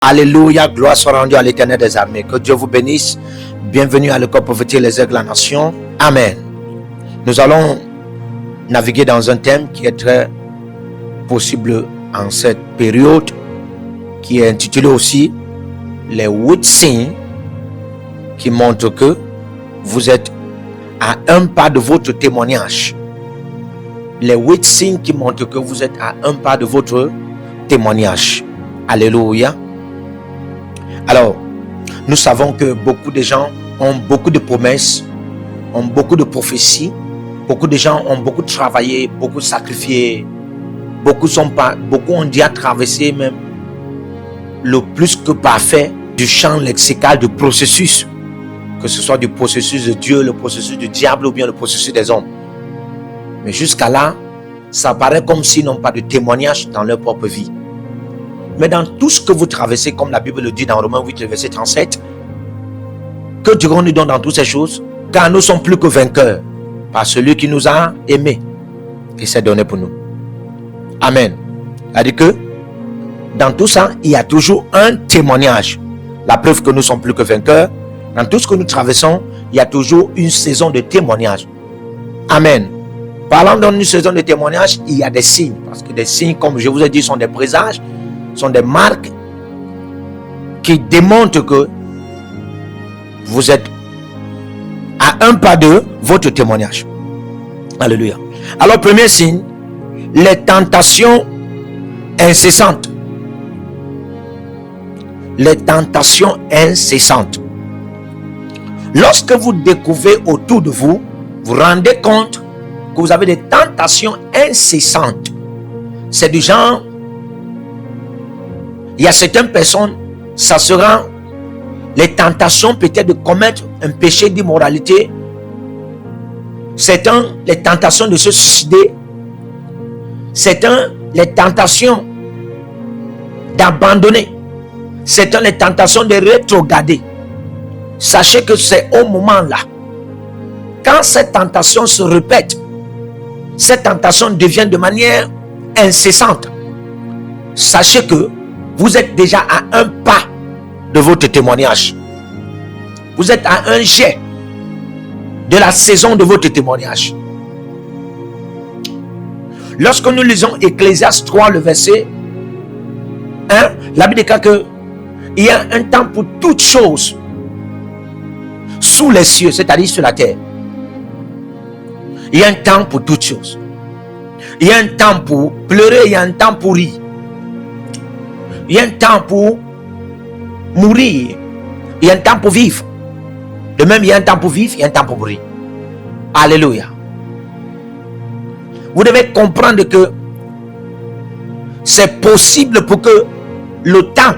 Alléluia, gloire soit rendue à l'Éternel des armées. Que Dieu vous bénisse. Bienvenue à l'école prophétique Les Aigles de la Nation. Amen. Nous allons naviguer dans un thème qui est très possible en cette période, qui est intitulé aussi les 8 signes qui montrent que vous êtes à un pas de votre témoignage. Les 8 signes qui montrent que vous êtes à un pas de votre témoignage. Alléluia. Alors, nous savons que beaucoup de gens ont beaucoup de promesses, ont beaucoup de prophéties. Beaucoup de gens ont beaucoup travaillé, beaucoup sacrifié. Beaucoup ont déjà traversé même le plus que parfait du champ lexical du processus. Que ce soit du processus de Dieu, le processus du diable ou bien le processus des hommes. Mais jusqu'à là, ça paraît comme s'ils n'ont pas de témoignage dans leur propre vie. Mais dans tout ce que vous traversez, comme la Bible le dit dans Romains 8, verset 37, que Dieu nous donne dans toutes ces choses, car nous sommes plus que vainqueurs par celui qui nous a aimés et s'est donné pour nous. Amen. C'est-à-dire que dans tout ça, il y a toujours un témoignage. La preuve que nous sommes plus que vainqueurs, dans tout ce que nous traversons, il y a toujours une saison de témoignage. Amen. Parlant d'une saison de témoignage, il y a des signes. Parce que des signes, comme je vous ai dit, sont des présages, sont des marques qui démontrent que vous êtes à un pas de votre témoignage. Alléluia. Alors, premier signe, les tentations incessantes. Les tentations incessantes. Lorsque vous découvrez autour de vous, vous rendez compte que vous avez des tentations incessantes. C'est du genre, il y a certaines personnes, ça sera les tentations peut-être de commettre un péché d'immoralité. Certains, les tentations de se suicider. Certains, les tentations d'abandonner. Certains, les tentations de rétrograder. Sachez que c'est au moment-là, quand cette tentation se répète, cette tentation devient de manière incessante. Sachez que vous êtes déjà à un pas de votre témoignage. Vous êtes à un jet de la saison de votre témoignage. Lorsque nous lisons Ecclésiaste 3, le verset 1, la Bible déclare que il y a un temps pour toutes choses sous les cieux, c'est-à-dire sur la terre. Il y a un temps pour toutes choses. Il y a un temps pour pleurer, il y a un temps pour rire. Il y a un temps pour mourir. Il y a un temps pour vivre. De même, il y a un temps pour vivre, il y a un temps pour mourir. Alléluia. Vous devez comprendre que c'est possible pour que le temps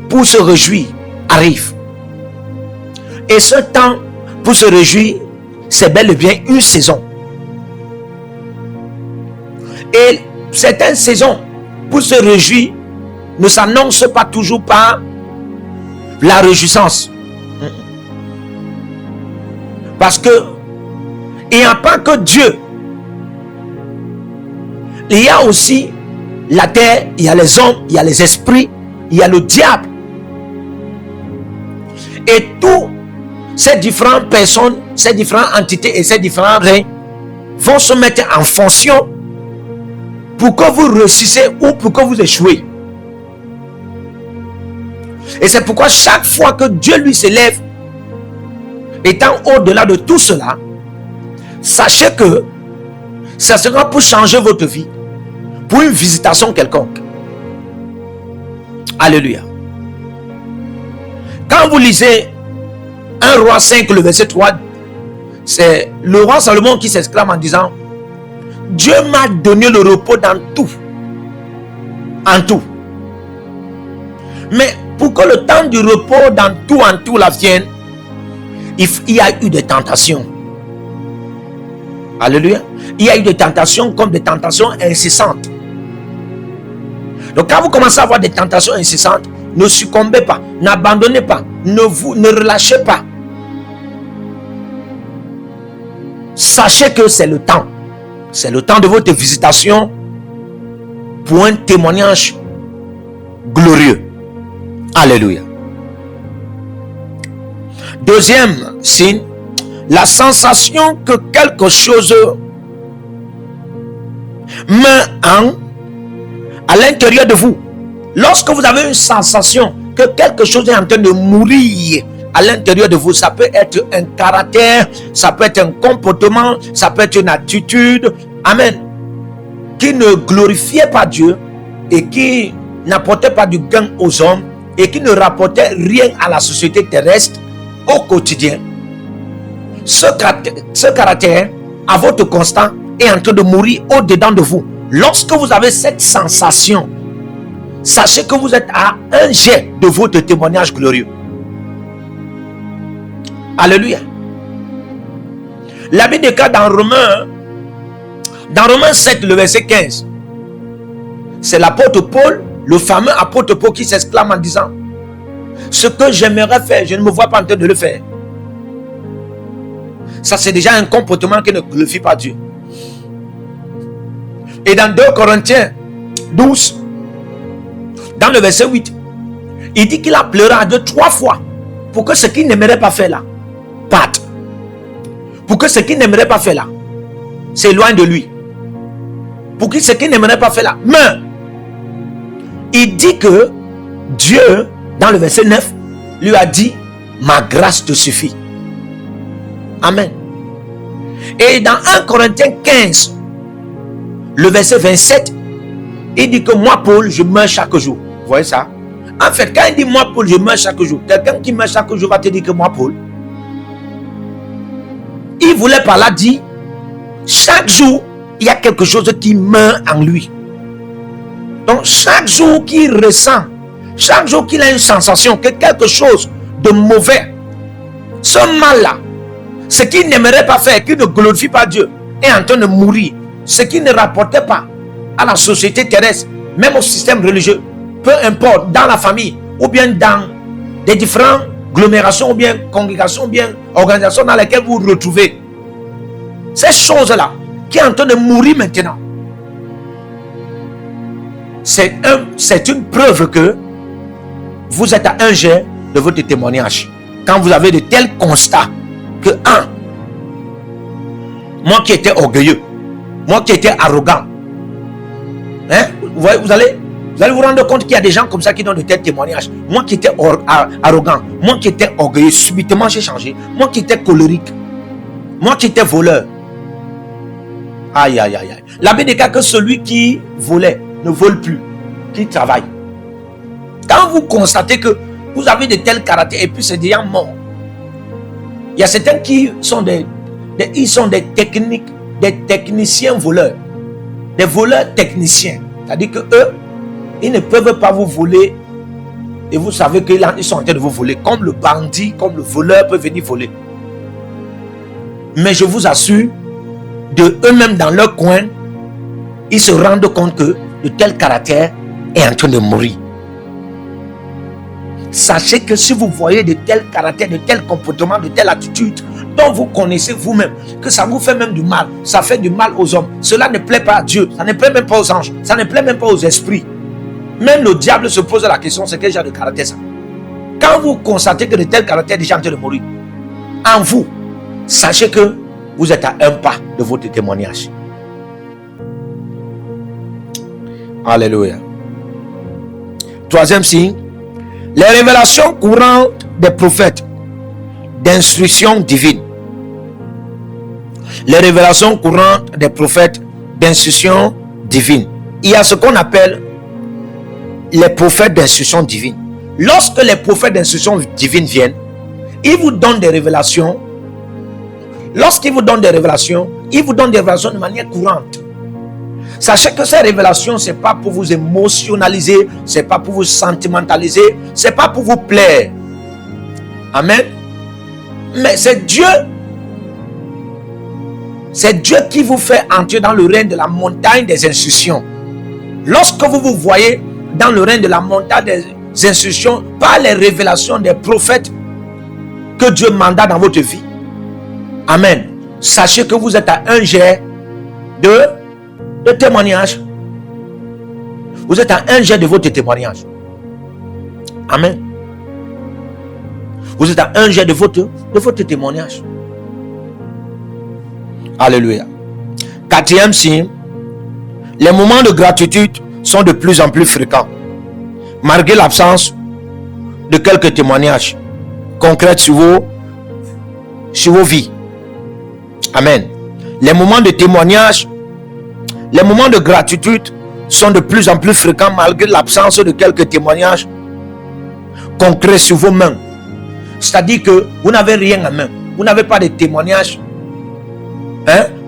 pour se réjouir arrive. Et ce temps pour se réjouir, c'est bel et bien une saison. Et certaines saisons pour se réjouir ne s'annonce pas toujours par la réjouissance. Parce que il n'y a pas que Dieu. Il y a aussi la terre, il y a les hommes, il y a les esprits, il y a le diable. Et tous ces différentes personnes, ces différentes entités et ces différents règnes vont se mettre en fonction pour que vous réussissez ou pour que vous échouez. Et c'est pourquoi chaque fois que Dieu lui s'élève, étant au-delà de tout cela, sachez que ça sera pour changer votre vie, pour une visitation quelconque. Alléluia. Quand vous lisez 1 Roi 5, le verset 3, c'est le roi Salomon qui s'exclame en disant: Dieu m'a donné le repos dans tout. En tout. Mais pour que le temps du repos dans tout, en tout la vienne, il y a eu des tentations. Alléluia. Il y a eu des tentations comme des tentations incessantes. Donc quand vous commencez à avoir des tentations incessantes, ne succombez pas, n'abandonnez pas, ne relâchez pas. Sachez que c'est le temps. C'est le temps de votre visitation pour un témoignage glorieux. Alléluia. Deuxième signe, la sensation que quelque chose meurt à l'intérieur de vous. Lorsque vous avez une sensation que quelque chose est en train de mourir à l'intérieur de vous, ça peut être un caractère, ça peut être un comportement, ça peut être une attitude, amen, qui ne glorifiait pas Dieu et qui n'apportait pas du gain aux hommes et qui ne rapportait rien à la société terrestre au quotidien. Ce caractère, à votre constat, est en train de mourir au-dedans de vous. Lorsque vous avez cette sensation, sachez que vous êtes à un jet de votre témoignage glorieux. Alléluia. La Bible déclare dans Romains 7, le verset 15. C'est l'apôtre Paul, le fameux apôtre Paul, qui s'exclame en disant: ce que j'aimerais faire, je ne me vois pas en train de le faire. Ça, c'est déjà un comportement qui ne glorifie pas Dieu. Et dans 2 Corinthiens 12, dans le verset 8, il dit qu'il a pleuré à Dieu 3 fois pour que ce qu'il n'aimerait pas faire là parte. Pour que ce qu'il n'aimerait pas faire là s'éloigne de lui. Pour que ce qu'il n'aimerait pas faire là meure. Il dit que Dieu, dans le verset 9, lui a dit: ma grâce te suffit. Amen. Et dans 1 Corinthiens 15, le verset 27, il dit que moi, Paul, je meurs chaque jour. Vous voyez ça? En fait, quand il dit moi, Paul, je meurs chaque jour, quelqu'un qui meurt chaque jour va te dire que moi, Paul. Il voulait par là dire, chaque jour, il y a quelque chose qui meurt en lui. Donc, chaque jour qu'il ressent, chaque jour qu'il a une sensation que quelque chose de mauvais, ce mal-là, ce qu'il n'aimerait pas faire, qui ne glorifie pas Dieu, est en train de mourir. Ce qui ne rapportait pas à la société terrestre, même au système religieux, peu importe, dans la famille, ou bien dans des différentes agglomérations, ou bien congrégations, ou bien organisations dans lesquelles vous vous retrouvez. Ces choses-là, qui est en train de mourir maintenant, c'est une preuve que vous êtes à un jet de votre témoignage. Quand vous avez de tels constats que, moi qui étais orgueilleux, moi qui étais arrogant, hein, vous allez vous rendre compte qu'il y a des gens comme ça qui donnent de tels témoignages. Moi qui étais arrogant, moi qui étais orgueilleux, subitement j'ai changé. Moi qui étais colérique, moi qui étais voleur. Aïe, aïe, aïe, aïe. La Bible déclare que celui qui volait ne vole plus, qui travaille. Quand vous constatez que vous avez de tels caractères et puis c'est déjà mort, il y a certains qui sont des techniciens voleurs, des voleurs techniciens. C'est-à-dire que eux, ils ne peuvent pas vous voler et vous savez qu'ils sont en train de vous voler. Comme le bandit, comme le voleur peut venir voler. Mais je vous assure, de eux-mêmes dans leur coin, ils se rendent compte que de tel caractère est en train de mourir. Sachez que si vous voyez de tels caractères, de tels comportements, de telles attitudes dont vous connaissez vous-même, que ça vous fait même du mal, ça fait du mal aux hommes, cela ne plaît pas à Dieu, ça ne plaît même pas aux anges, ça ne plaît même pas aux esprits. Même le diable se pose la question, c'est quel genre de caractère ça? Quand vous constatez que de tels caractères déjà en train de mourir en vous, sachez que vous êtes à un pas de votre témoignage. Alléluia. Troisième signe, les révélations courantes des prophètes d'instruction divine. Les révélations courantes des prophètes d'instruction divine. Il y a ce qu'on appelle les prophètes d'instruction divine. Lorsque les prophètes d'instruction divine viennent, ils vous donnent des révélations. Lorsqu'ils vous donnent des révélations, ils vous donnent des révélations de manière courante. Sachez que ces révélations, ce n'est pas pour vous émotionnaliser, ce n'est pas pour vous sentimentaliser, ce n'est pas pour vous plaire. Amen. Mais c'est Dieu qui vous fait entrer dans le règne de la montagne des instructions. Lorsque vous vous voyez dans le règne de la montagne des instructions par les révélations des prophètes que Dieu manda dans votre vie. Amen. Sachez que vous êtes à un jet de témoignage. Vous êtes à un jet de votre témoignage. Amen. Vous êtes à un jet de votre témoignage. Alléluia. Quatrième signe, les moments de gratitude sont de plus en plus fréquents, malgré l'absence de quelques témoignages concrets sur vos vies. Amen. Les moments de témoignage, les moments de gratitude sont de plus en plus fréquents malgré l'absence de quelques témoignages concrets sur vos mains. C'est-à-dire que vous n'avez rien en main. Vous n'avez pas de témoignages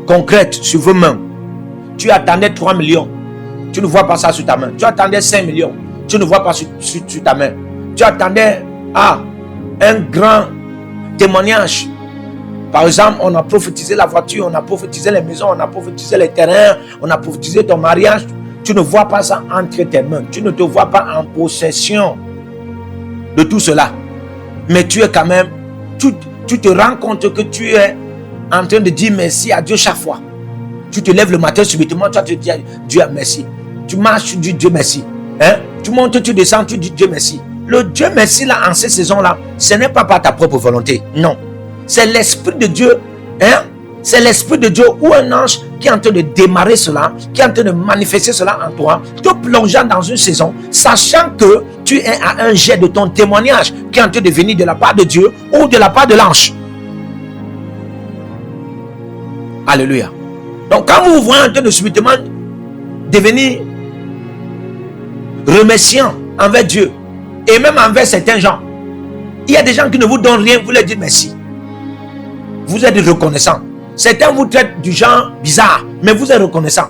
concrets sur vos mains. Tu attendais 3 millions. Tu ne vois pas ça sur ta main. Tu attendais 5 millions. Tu ne vois pas sur ta main. Tu attendais un grand témoignage. Par exemple, on a prophétisé la voiture, on a prophétisé les maisons, on a prophétisé les terrains, on a prophétisé ton mariage. Tu ne vois pas ça entre tes mains. Tu ne te vois pas en possession de tout cela. Mais tu es quand même, tu te rends compte que tu es en train de dire merci à Dieu chaque fois. Tu te lèves le matin subitement, tu te dis Dieu merci. Tu marches, tu dis Dieu merci. Tu montes, tu descends, tu dis Dieu merci. Le Dieu merci là, en ces saisons-là, ce n'est pas par ta propre volonté. Non. C'est l'Esprit de Dieu. C'est l'Esprit de Dieu ou un ange qui est en train de démarrer cela, qui est en train de manifester cela en toi, te plongeant dans une saison, sachant que tu es à un jet de ton témoignage qui est en train de venir de la part de Dieu ou de la part de l'ange. Alléluia. Donc quand vous vous voyez en train de subitement devenir remerciant envers Dieu et même envers certains gens, il y a des gens qui ne vous donnent rien, vous leur dites merci. Vous êtes reconnaissant. Certains vous traitent du genre bizarre, mais vous êtes reconnaissant.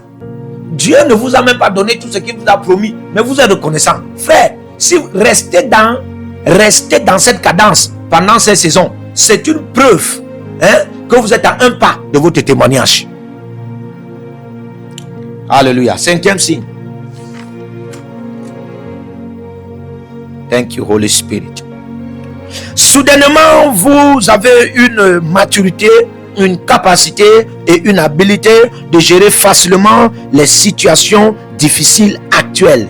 Dieu ne vous a même pas donné tout ce qu'il vous a promis, mais vous êtes reconnaissant. Frère, si vous restez dans cette cadence pendant cette saison, c'est une preuve que vous êtes à un pas de votre témoignage. Alléluia. Cinquième signe. Thank you, Holy Spirit. Soudainement, vous avez une maturité, une capacité et une habilité de gérer facilement les situations difficiles actuelles.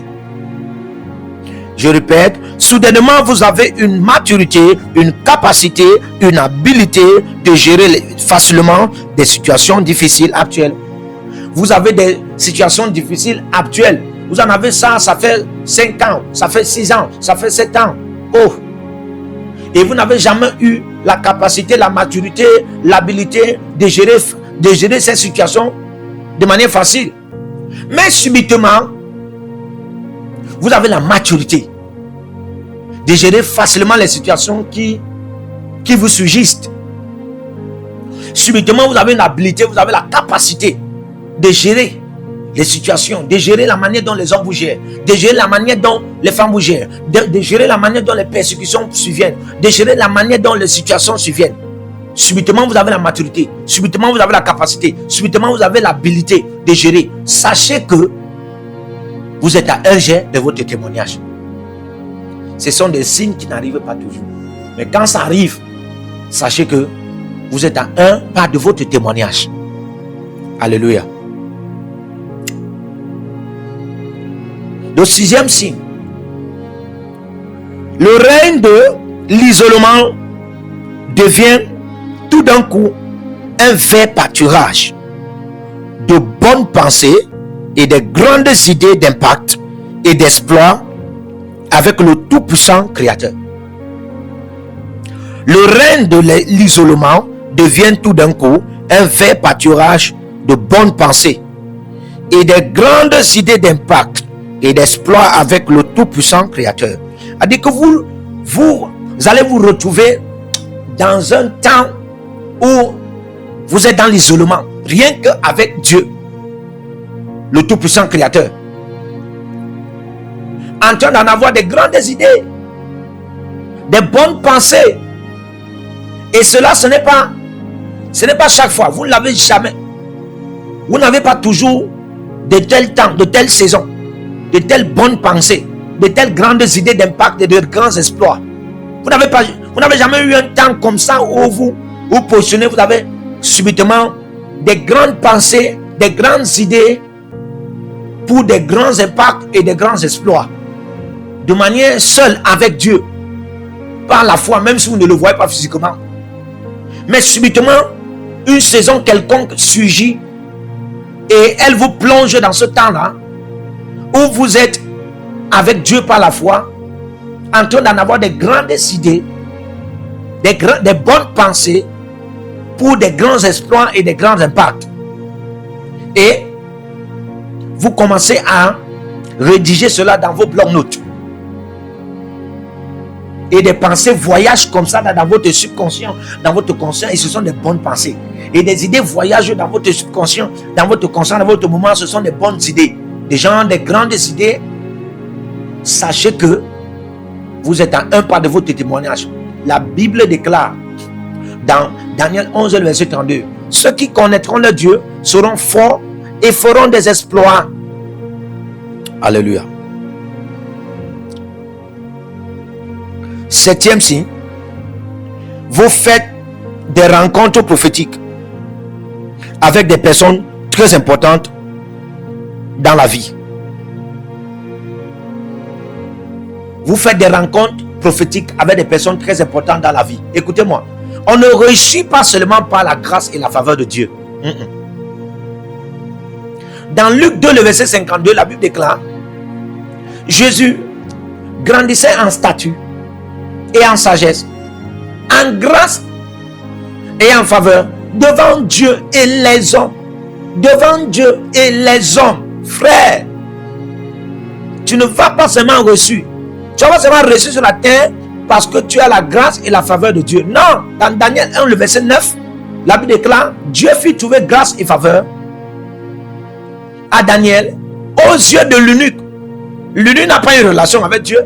Je répète, soudainement, vous avez une maturité, une capacité, une habilité de gérer facilement des situations difficiles actuelles. Vous avez des situations difficiles actuelles. Vous en avez ça fait 5 ans, ça fait 6 ans, ça fait 7 ans. Oh! Et vous n'avez jamais eu la capacité, la maturité, l'habilité de gérer ces situations de manière facile. Mais subitement, vous avez la maturité de gérer facilement les situations qui vous surgissent. Subitement, vous avez une habilité, vous avez la capacité de gérer les situations, de gérer la manière dont les hommes vous gèrent, de gérer la manière dont les femmes vous gèrent, de gérer la manière dont les persécutions surviennent, de gérer la manière dont les situations surviennent. Subitement, vous avez la maturité, subitement, vous avez la capacité, subitement, vous avez l'habilité de gérer. Sachez que vous êtes à un jet de votre témoignage. Ce sont des signes qui n'arrivent pas toujours. Mais quand ça arrive, sachez que vous êtes à un pas de votre témoignage. Alléluia. Le sixième signe, le règne de l'isolement devient tout d'un coup un vrai pâturage de bonnes pensées et de grandes idées d'impact et d'exploit avec le tout-puissant Créateur. Le règne de l'isolement devient tout d'un coup un vrai pâturage de bonnes pensées et de grandes idées d'impact et d'exploit avec le tout-puissant Créateur. C'est-à-dire que vous allez vous retrouver dans un temps où vous êtes dans l'isolement, rien qu'avec Dieu, le tout-puissant Créateur, en train d'en avoir des grandes idées, des bonnes pensées. Et cela, ce n'est pas chaque fois, vous ne l'avez jamais. Vous n'avez pas toujours de tels temps, de telles saisons, de telles bonnes pensées, de telles grandes idées d'impact et de grands exploits. Vous n'avez jamais eu un temps comme ça où vous positionnez, vous avez subitement des grandes pensées, des grandes idées pour des grands impacts et des grands exploits. de manière seule avec Dieu, par la foi, même si vous ne le voyez pas physiquement. Mais subitement, une saison quelconque surgit et elle vous plonge dans ce temps-là où vous êtes avec Dieu par la foi, en train d'en avoir des grandes idées, des bonnes pensées pour des grands exploits et des grands impacts. Et vous commencez à rédiger cela dans vos blocs-notes. Et des pensées voyagent comme ça dans votre subconscient, dans votre conscient, et ce sont des bonnes pensées. Et des idées voyagent dans votre subconscient, dans votre conscient, dans votre moment, ce sont des bonnes idées. Des gens, des grandes idées. Sachez que vous êtes à un pas de votre témoignage. La Bible déclare dans Daniel 11, verset 32, ceux qui connaîtront leur Dieu seront forts et feront des exploits. Alléluia. Septième signe, vous faites des rencontres prophétiques avec des personnes très importantes dans la vie. Vous faites des rencontres prophétiques avec des personnes très importantes dans la vie. Écoutez-moi, on ne réussit pas seulement par la grâce et la faveur de Dieu. Dans Luc 2, le verset 52, la Bible déclare, Jésus grandissait en stature et en sagesse, en grâce et en faveur devant Dieu et les hommes. Devant Dieu et les hommes. Frère, tu ne vas pas seulement reçu. Tu vas pas seulement reçu sur la terre parce que tu as la grâce et la faveur de Dieu. Non, dans Daniel 1, le verset 9, la Bible déclare, Dieu fit trouver grâce et faveur à Daniel aux yeux de l'eunuque. L'eunuque n'a pas une relation avec Dieu.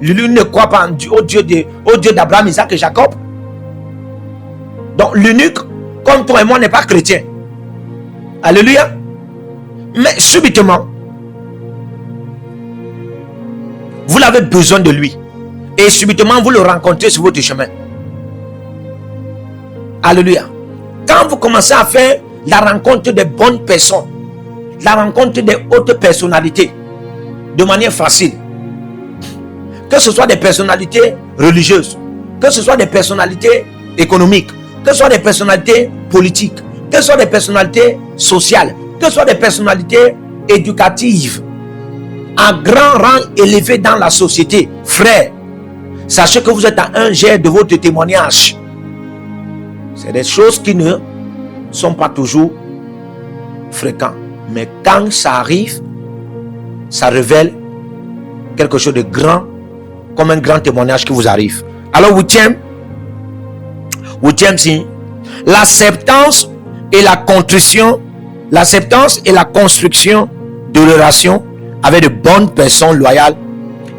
L'eunuque ne croit pas au Dieu d'Abraham, Isaac et Jacob. Donc l'eunuque, comme toi et moi, n'est pas chrétien. Alléluia. Mais subitement, vous avez besoin de lui. Et subitement, vous le rencontrez sur votre chemin. Alléluia. Quand vous commencez à faire la rencontre des bonnes personnes, la rencontre des hautes personnalités, de manière facile, que ce soit des personnalités religieuses, que ce soit des personnalités économiques, que ce soit des personnalités politiques, que ce soit des personnalités sociales, que ce soit des personnalités éducatives, à grand rang élevé dans la société, frère, sachez que vous êtes à un jet de votre témoignage. C'est des choses qui ne sont pas toujours fréquentes. Mais quand ça arrive, ça révèle quelque chose de grand, comme un grand témoignage qui vous arrive. Alors, huitième signe, l'acceptance et la construction de relations avec de bonnes personnes loyales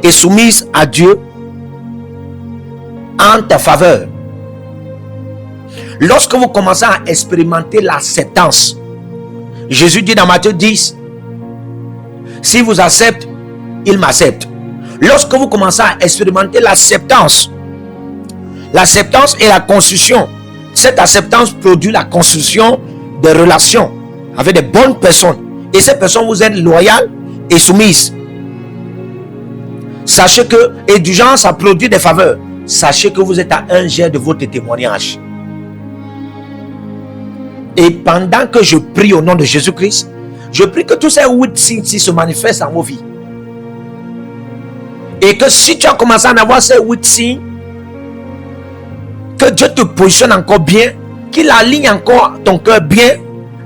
et soumises à Dieu en ta faveur. Lorsque vous commencez à expérimenter l'acceptance, Jésus dit dans Matthieu 10, si vous acceptez, il m'accepte. Lorsque vous commencez à expérimenter l'acceptance et la construction, cette acceptance produit la construction des relations avec des bonnes personnes. Et ces personnes vous êtes loyales et soumises. Sachez que, et du genre, ça produit des faveurs. Sachez que vous êtes à un jet de votre témoignage. Et pendant que je prie au nom de Jésus-Christ, je prie que tous ces 8 signes se manifestent dans vos vies. Et que si tu as commencé à en avoir ces 8 signes, que Dieu te positionne encore bien, qu'il aligne encore ton cœur bien,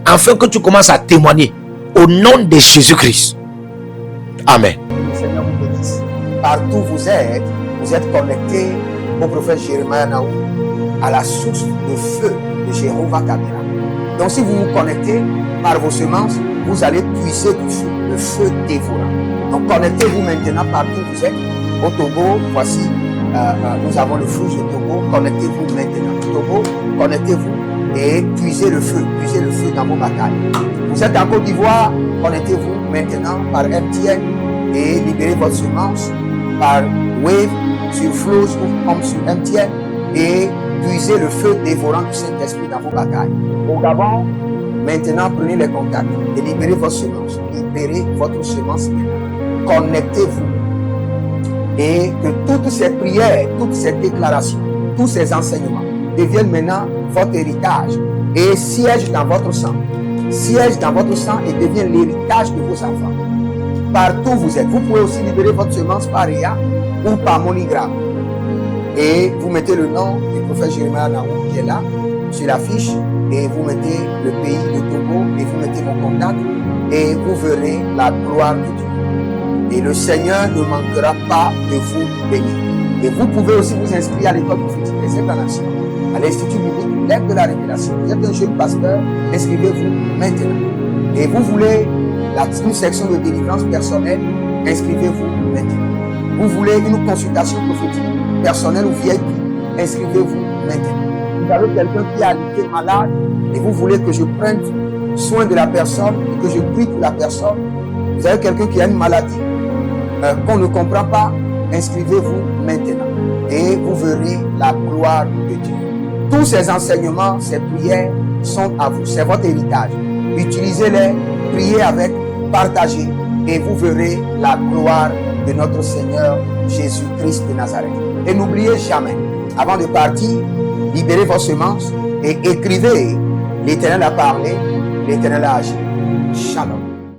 afin que tu commences à témoigner. Au nom de Jésus-Christ. Amen. Seigneur vous bénisse. Partout vous êtes connectés au prophète Jérémie Naou, à la source de feu de Jéhovah Kamera. Donc si vous vous connectez par vos semences, vous allez puiser du feu, le feu dévorant. Donc connectez-vous maintenant partout où vous êtes. Au Togo, voici, nous avons le fruit du Togo. Connectez-vous maintenant. Togo, connectez-vous et puisez le feu dans vos batailles. Vous êtes en Côte d'Ivoire, connectez-vous maintenant par MTN et libérez votre semence par Wave sur Flows ou Home sur MTN et puisez le feu dévorant du Saint-Esprit dans vos batailles. Au Gabon, maintenant prenez les contacts et libérez votre semence. Libérez votre semence maintenant. Connectez-vous. Et que toutes ces prières, toutes ces déclarations, tous ces enseignements deviennent maintenant votre héritage et siègent dans votre sang. Siègent dans votre sang et deviennent l'héritage de vos enfants. Partout où vous êtes, vous pouvez aussi libérer votre semence par RIA ou par MoneyGram. Et vous mettez le nom du prophète Jérémie Naou qui est là, sur la fiche, et vous mettez le pays de Togo, et vous mettez mon contact, et vous verrez la gloire de Dieu. Et le Seigneur ne manquera pas de vous bénir. Et vous pouvez aussi vous inscrire à l'école prophétique des Éclanations, à l'Institut biblique L'Aide de la Révélation. Vous êtes un jeune pasteur, inscrivez-vous maintenant. Et vous voulez une section de délivrance personnelle, inscrivez-vous maintenant. Vous voulez une consultation prophétique personnelle ou VIP, inscrivez-vous maintenant. Vous avez quelqu'un qui a été malade et vous voulez que je prenne soin de la personne et que je prie pour la personne. Vous avez quelqu'un qui a une maladie qu'on ne comprend pas, inscrivez-vous maintenant et vous verrez la gloire de Dieu. Tous ces enseignements, ces prières sont à vous, c'est votre héritage. Utilisez-les, priez avec, partagez et vous verrez la gloire de notre Seigneur Jésus-Christ de Nazareth. Et n'oubliez jamais, avant de partir, libérez vos semences et écrivez: l'Éternel a parlé, l'Éternel a agi. Shalom.